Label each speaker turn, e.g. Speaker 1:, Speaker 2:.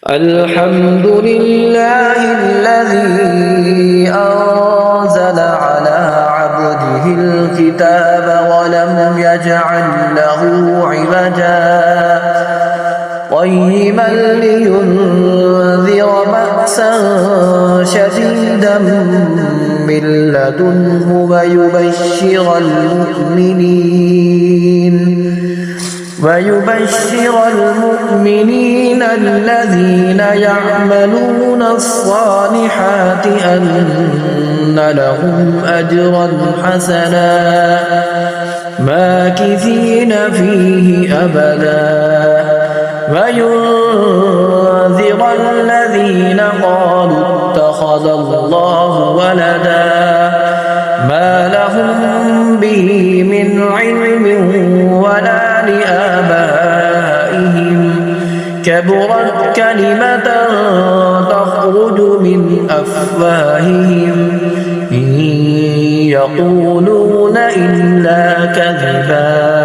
Speaker 1: الحمد لله الذي أنزل على عبده الكتاب ولم يجعل له عوجا قيما لينذر بأسا شديدا من لدنه ويبشر المؤمنين الذين يعملون الصالحات أن لهم أجرا حسنا ماكثين فيه أبدا وينذر الذين قالوا اتخذ الله ولدا ما لهم به من علم ولا لآبائهم كبرت كلمة تخرج من أفواههم إن يقولون إلا كذبا